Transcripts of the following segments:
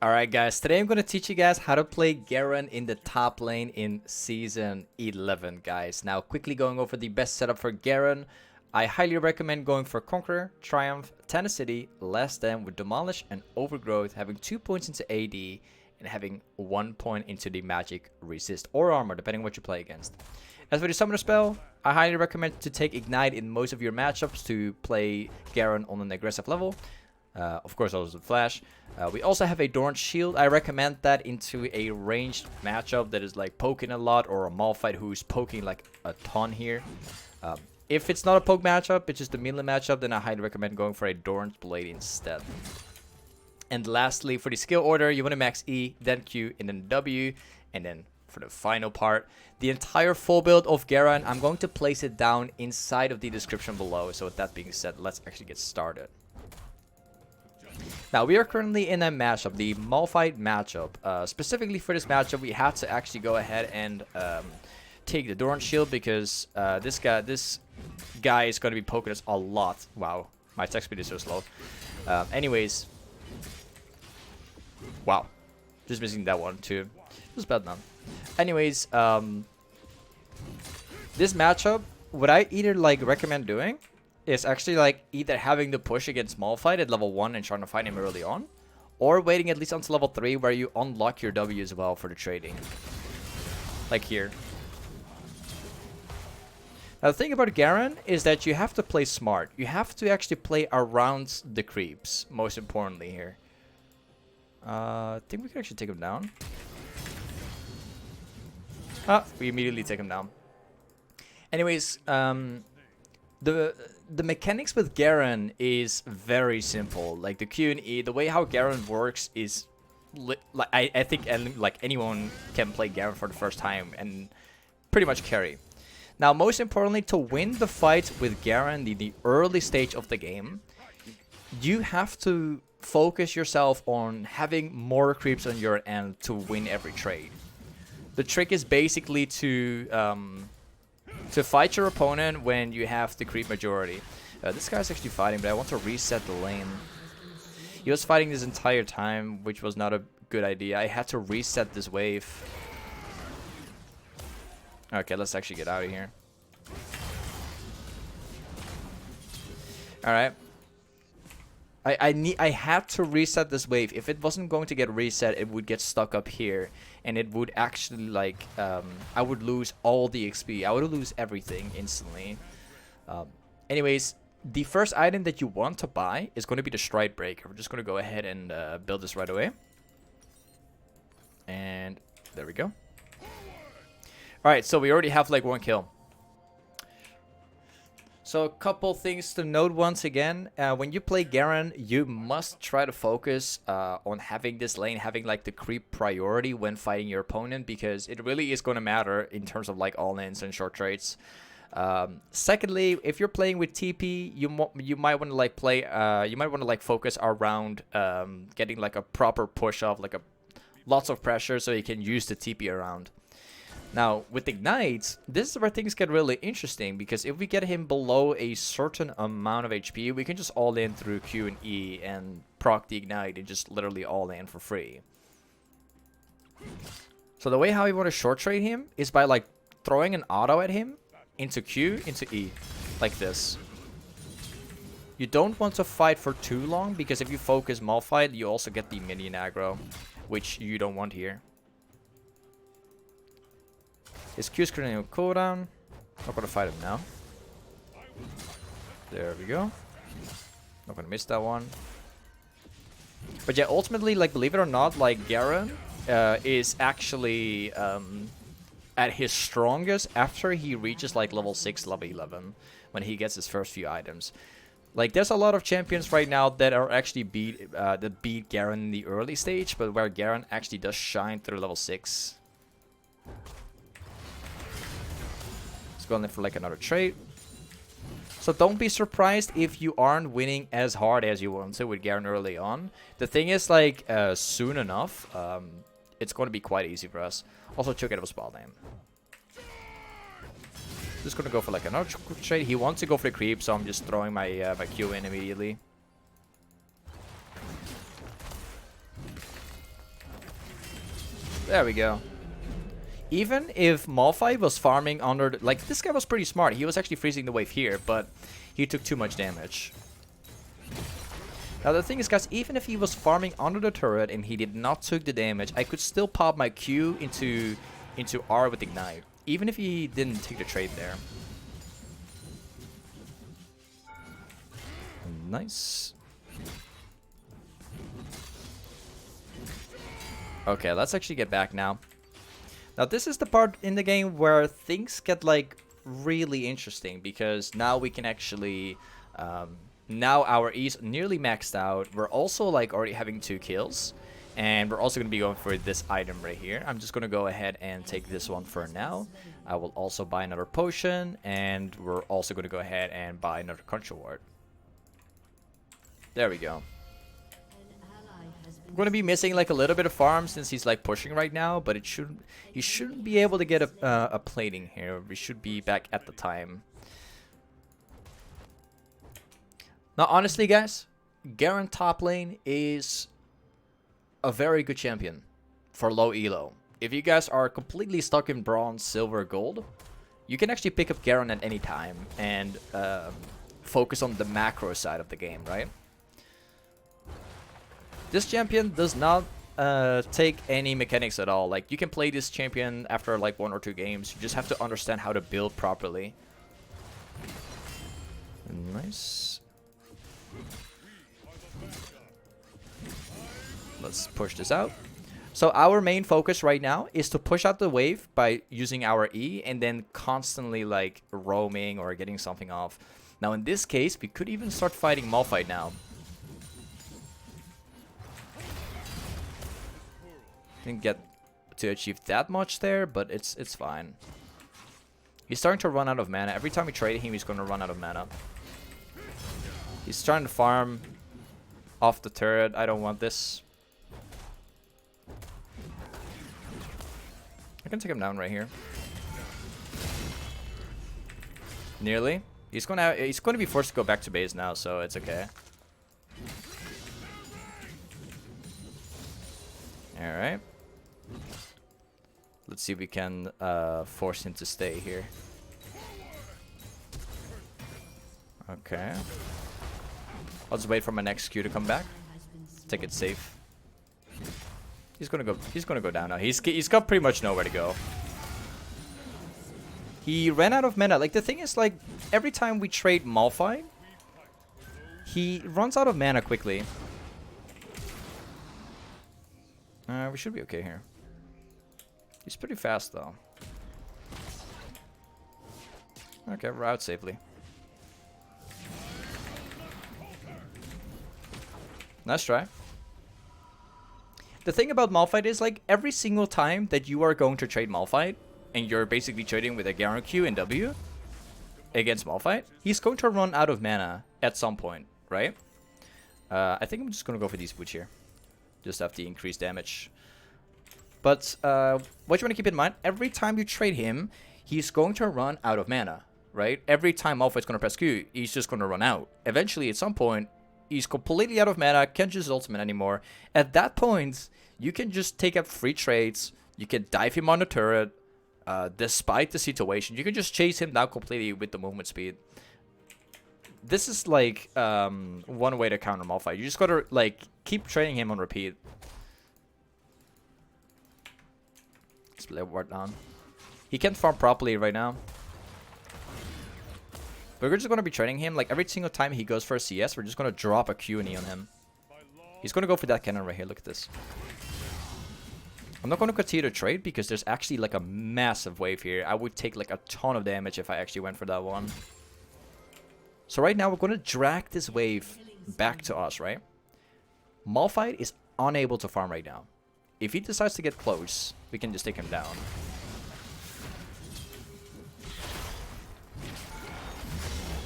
Alright guys, today I'm going to teach you guys how to play Garen in the top lane in Season 11 guys. Now quickly going over the best setup for Garen. I highly recommend going for Conqueror, Triumph, Tenacity, Less Than with Demolish and Overgrowth, having 2 points into AD and having 1 point into the Magic Resist or Armor depending on what you play against. As for the Summoner spell, I highly recommend to take Ignite in most of your matchups to play Garen on an aggressive level. Of course also Flash. We also have a Dorn Shield. I recommend that into a ranged matchup that is like poking a lot, or a Malphite who's poking like a ton here. If it's not a poke matchup, it's just a melee matchup, then I highly recommend going for a Dorn's Blade instead. And lastly, for the skill order, you want to max E, then Q, and then W. And then for the final part, the entire full build of Garen, I'm going to place it down inside of the description below. So with that being said, let's actually get started. Now, we are currently in a matchup, the Malphite matchup. Specifically for this matchup, we had to actually go ahead and take the Dorn Shield because this guy is going to be poking us a lot. Wow, my text speed is so slow. Anyways. Wow. Just missing that one too. It was bad enough. Anyways, this matchup, what I either like recommend doing is actually like either having the push against Malphite at level 1 and trying to fight him early on, or waiting at least until level 3 where you unlock your W as well for the trading. Like here. Now the thing about Garen is that you have to play smart. You have to actually play around the creeps, most importantly here. I think we can actually take him down. Ah, we immediately take him down. Anyways, the mechanics with Garen is very simple. Like the Q and E, the way how Garen works is like I think like anyone can play Garen for the first time and pretty much carry. Now, most importantly, to win the fight with Garen, the early stage of the game, you have to focus yourself on having more creeps on your end to win every trade. The trick is basically to fight your opponent when you have the creep majority. This guy's actually fighting, but I want to reset the lane. He was fighting this entire time, which was not a good idea. I had to reset this wave. Okay, let's actually get out of here. Alright. I had to reset this wave. If it wasn't going to get reset, it would get stuck up here. And it would actually like, I would lose all the XP. I would lose everything instantly. Anyways, the first item that you want to buy is going to be the striderbreaker. We're just going to go ahead and build this right away. And there we go. Alright, so we already have like 1 kill. So a couple things to note once again. When you play Garen, you must try to focus on having this lane, having like the creep priority when fighting your opponent, because it really is going to matter in terms of like all-ins and short trades. Secondly, if you're playing with TP, you might want to like play, you might want to like focus around getting like a proper push off, like lots of pressure so you can use the TP around. Now, with Ignite, this is where things get really interesting, because if we get him below a certain amount of HP, we can just all in through Q and E and proc the Ignite and just literally all in for free. So the way how you want to short trade him is by like throwing an auto at him into Q, into E, like this. You don't want to fight for too long, because if you focus Malphite, you also get the minion aggro, which you don't want here. His Q is currently on cooldown. Not gonna fight him now. There we go. Not gonna miss that one. But yeah, ultimately, like, believe it or not, like, Garen is actually at his strongest after he reaches like level 6, level 11, when he gets his first few items. Like, there's a lot of champions right now that are actually beat Garen in the early stage, but where Garen actually does shine through level 6. Going in for like another trade. So don't be surprised if you aren't winning as hard as you want to with Garen early on. The thing is, like, soon enough, it's going to be quite easy for us. Also, check out a spell name. Just going to go for like another trade. He wants to go for the creep, so I'm just throwing my my Q in immediately. There we go. Even if Malphite was farming under the, like, this guy was pretty smart. He was actually freezing the wave here, but he took too much damage. Now the thing is, guys, even if he was farming under the turret and he did not took the damage, I could still pop my Q into R with Ignite, even if he didn't take the trade there. Nice. Okay, let's actually get back now. Now this is the part in the game where things get like really interesting, because now we can actually now our E is nearly maxed out. We're also like already having 2 kills, and we're also going to be going for this item right here. I'm just going to go ahead and take this one for now. I will also buy another potion, and we're also going to go ahead and buy another control ward. There we go. I'm going to be missing like a little bit of farm since he's like pushing right now, but he shouldn't be able to get a plating here. We should be back at the time. Now, honestly, guys, Garen top lane is a very good champion for low elo. If you guys are completely stuck in bronze, silver, gold, you can actually pick up Garen at any time and focus on the macro side of the game, right? This champion does not take any mechanics at all. Like, you can play this champion after like 1 or 2 games. You just have to understand how to build properly. Nice. Let's push this out. So our main focus right now is to push out the wave by using our E and then constantly like roaming or getting something off. Now in this case, we could even start fighting Malphite now. Didn't get to achieve that much there, but it's fine. He's starting to run out of mana. Every time we trade him, he's going to run out of mana. He's trying to farm off the turret. I don't want this. I can take him down right here. Nearly. He's gonna be forced to go back to base now, so it's okay. All right. Let's see if we can force him to stay here. Okay. I'll just wait for my next Q to come back. Take it safe. He's gonna go down now. He's got pretty much nowhere to go. He ran out of mana. Like, the thing is, like, every time we trade Malphite, he runs out of mana quickly. We should be okay here. He's pretty fast though. Okay, we're out safely. Nice try. The thing about Malphite is, like, every single time that you are going to trade Malphite, and you're basically trading with a Garen Q and W against Malphite, he's going to run out of mana at some point, right? I think I'm just going to go for these boots here. Just have the increased damage. But what you want to keep in mind, every time you trade him, he's going to run out of mana, right? Every time Malphite's going to press Q, he's just going to run out. Eventually, at some point, he's completely out of mana, can't use his ultimate anymore. At that point, you can just take up free trades. You can dive him on the turret. Despite the situation, you can just chase him down completely with the movement speed. This is like one way to counter Malphite. You just gotta like keep training him on repeat. Let's play ward down. He can't farm properly right now. But we're just gonna be training him. Like, every single time he goes for a CS, we're just gonna drop a Q and E on him. He's gonna go for that cannon right here. Look at this. I'm not going to continue to trade because there's actually like a massive wave here. I would take like a ton of damage if I actually went for that one. So right now we're going to drag this wave back to us, right? Malphite is unable to farm right now. If he decides to get close, we can just take him down.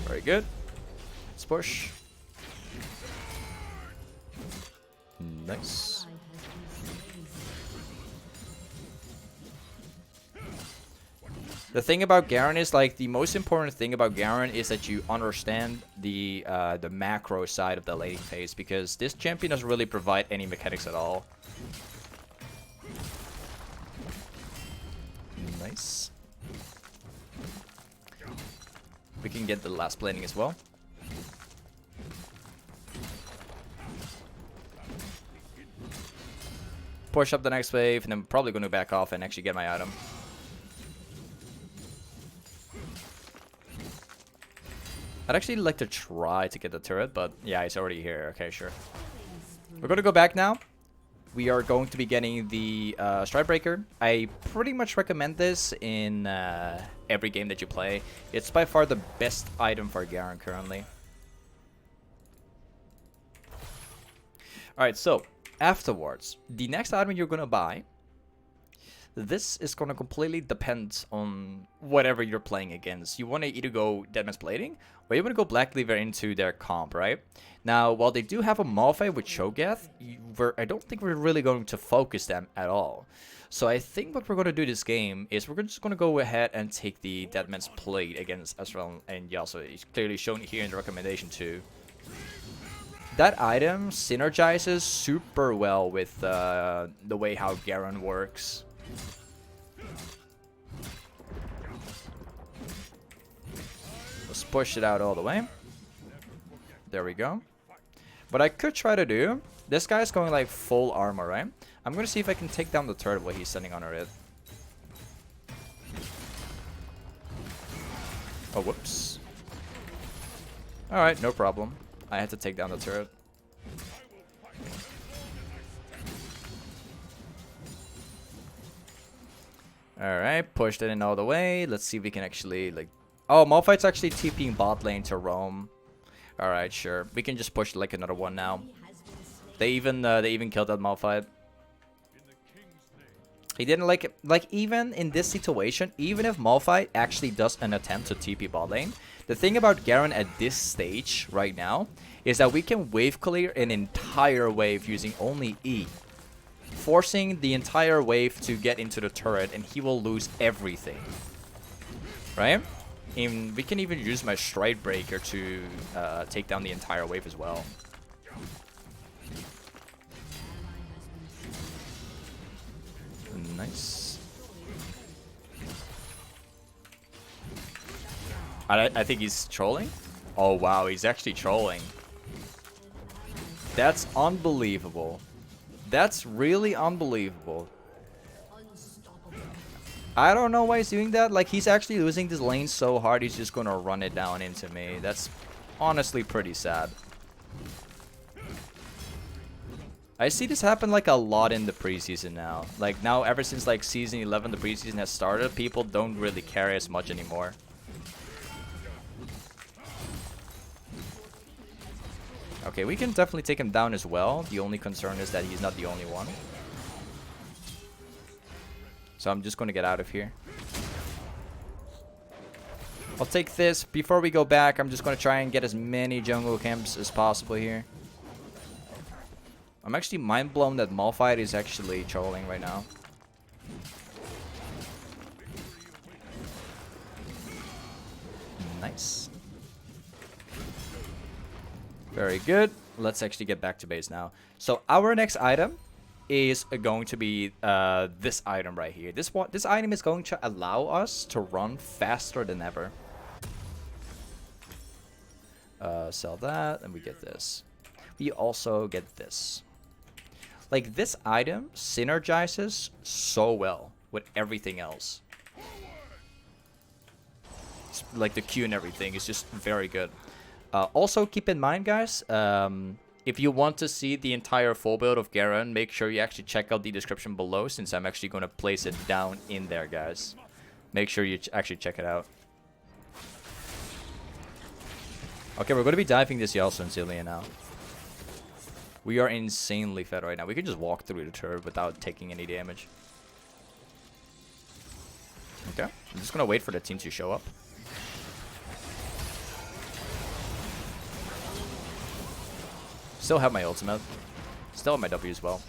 Very good. Let's push. Nice. The thing about Garen is, like, the most important thing about Garen is that you understand the macro side of the laning phase, because this champion doesn't really provide any mechanics at all. Nice. We can get the last plating as well. Push up the next wave, and I'm probably going to back off and actually get my item. I'd actually like to try to get the turret, but yeah, it's already here. Okay, sure. We're going to go back now. We are going to be getting the striderbreaker. I pretty much recommend this in every game that you play. It's by far the best item for Garen currently. Alright, so afterwards, the next item you're going to buy, this is going to completely depend on whatever you're playing against. You want to either go déadmans plating, or you want to go black lever into their comp, right? Now, while they do have a Malphite with Cho'Gath, I don't think we're really going to focus them at all. So I think what we're going to do this game is we're just going to go ahead and take the déadmans plate against S11, and yeah, also it's clearly shown here in the recommendation too. That item synergizes super well with the way how Garen works. Let's push it out all the way. There we go. What I could try to do, this guy's going like full armor, right? I'm gonna see if I can take down the turret while he's standing on a red. Oh, whoops. Alright, no problem. I had to take down the turret. Alright, pushed it in all the way. Let's see if we can actually, like... Oh, Malphite's actually TPing bot lane to roam. Alright, sure. We can just push like another one now. They even killed that Malphite. He didn't like even in this situation, even if Malphite actually does an attempt to TP bot lane, the thing about Garen at this stage right now is that we can wave clear an entire wave using only E, forcing the entire wave to get into the turret, and he will lose everything. Right? And we can even use my striderbreaker to take down the entire wave as well. Nice. I think he's trolling. Oh wow, he's actually trolling. That's unbelievable. That's really unbelievable. I don't know why he's doing that. Like, he's actually losing this lane so hard, he's just gonna run it down into me. That's honestly pretty sad. I see this happen like a lot in the preseason now. Like now, ever since like season 11, the preseason has started, people don't really care as much anymore. Okay, we can definitely take him down as well. The only concern is that he's not the only one. So I'm just going to get out of here. I'll take this. Before we go back, I'm just going to try and get as many jungle camps as possible here. I'm actually mind blown that Malphite is actually trolling right now. Nice. Very good. Let's actually get back to base now. So our next item is going to be this item right here. This item is going to allow us to run faster than ever. Sell that, and we get this. We also get this. Like, this item synergizes so well with everything else. It's like the Q and everything is just very good. Also, keep in mind, guys, if you want to see the entire full build of Garen, make sure you actually check out the description below, since I'm actually going to place it down in there, guys. Make sure you actually check it out. Okay, we're going to be diving this Yasuo and Zilean now. We are insanely fed right now. We can just walk through the turret without taking any damage. Okay, I'm just going to wait for the team to show up. Still have my ultimate. Still have my W as well.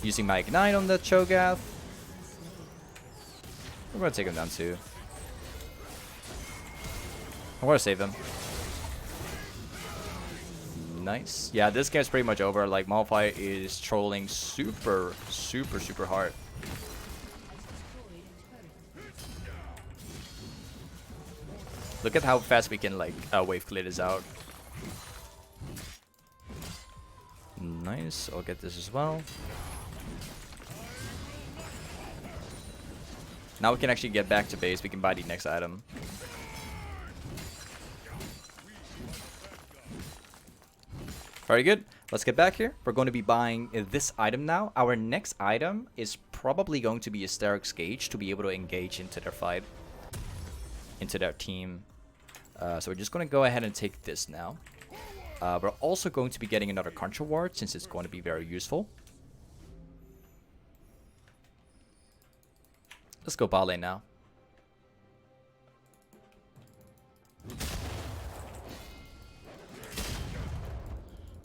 Using my Ignite on the Cho'Gath. We're going to take him down too. I want to save him. Nice. Yeah, this game's pretty much over. Like, Malphite is trolling super hard. Look at how fast we can, like, wave clear this out. Nice. I'll get this as well. Now we can actually get back to base. We can buy the next item. Very good. Let's get back here. We're going to be buying this item now. Our next item is probably going to be a steraks gage to be able to engage into their fight, into their team. So we're just going to go ahead and take this now. We're also going to be getting another control ward since it's going to be very useful. Let's go bot lane now.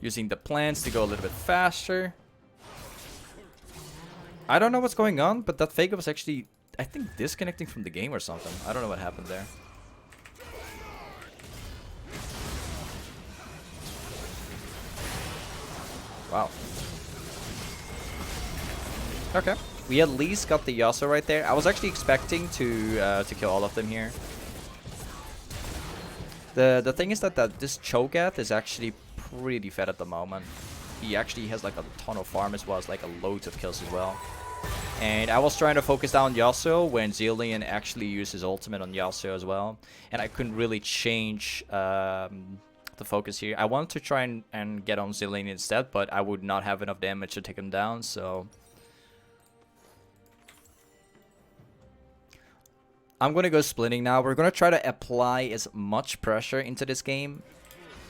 Using the plants to go a little bit faster. I don't know what's going on, but that Vega was actually, I think, disconnecting from the game or something. I don't know what happened there. Wow. Okay. We at least got the Yasuo right there. I was actually expecting to kill all of them here. The thing is that this Cho'Gath is actually pretty fed at the moment. He actually has like a ton of farm as well as like a loads of kills as well. And I was trying to focus down Yasuo when Zilean actually used his ultimate on Yasuo as well. And I couldn't really change the focus here. I wanted to try and get on Zilean instead, but I would not have enough damage to take him down, so... I'm going to go splitting now. We're going to try to apply as much pressure into this game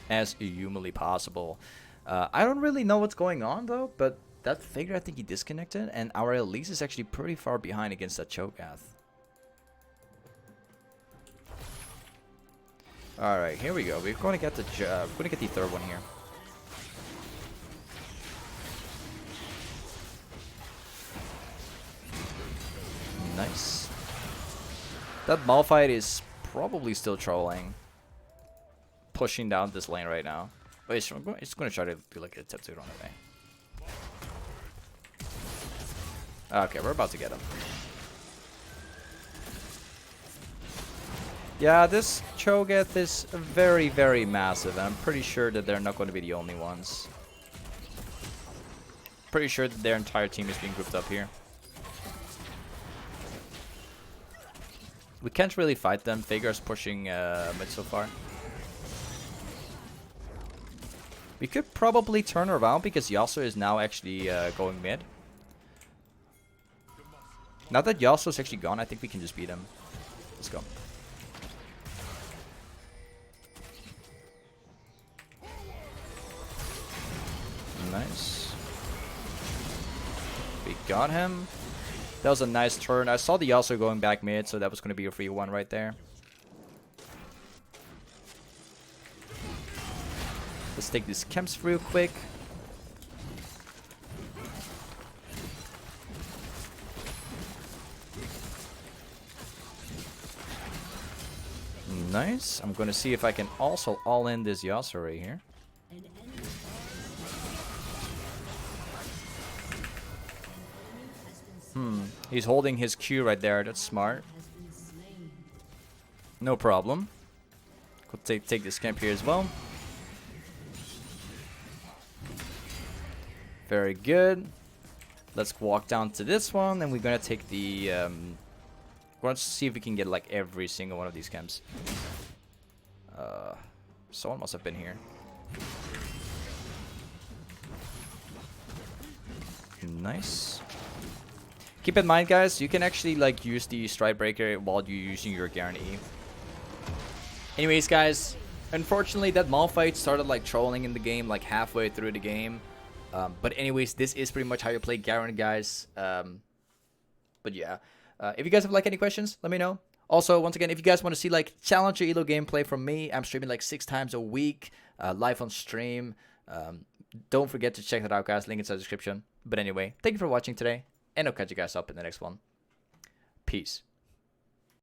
as humanly possible. I don't really know what's going on though, but that figure, I think he disconnected, and our Elise is actually pretty far behind against that Cho'Gath. All right, here we go. We're going to get the third one here. Nice. That Malphite is probably still trolling. Pushing down this lane right now. But it's going to try to do like a tip to run away. Okay, we're about to get him. Yeah, this Cho'Gath is very massive, and I'm pretty sure that they're not going to be the only ones. Pretty sure that their entire team is being grouped up here. We can't really fight them. Veigar's pushing mid so far. We could probably turn around because Yasuo is now actually going mid. Now that Yasuo is actually gone, I think we can just beat him. Let's go. Nice. We got him. That was a nice turn. I saw the Yasuo going back mid, so that was going to be a free one right there. Let's take these camps real quick. Nice. I'm going to see if I can also all in this Yasuo right here. He's holding his Q right there. That's smart. No problem. Could take this camp here as well. Very good. Let's walk down to this one, and we're gonna take the. We're gonna see if we can get like every single one of these camps. Someone must have been here. Nice. Keep in mind, guys, you can actually like use the striderbreaker while you're using your Garen E. Anyways, guys, unfortunately that Malphite started like trolling in the game like halfway through the game. But anyways, this is pretty much how you play Garen, guys. But yeah, if you guys have like any questions, let me know. Also, once again, if you guys want to see like challenger elo gameplay from me, I'm streaming like 6 times a week, live on stream. Don't forget to check that out, guys. Link inside the description. But anyway, thank you for watching today, and I'll catch you guys up in the next one. Peace.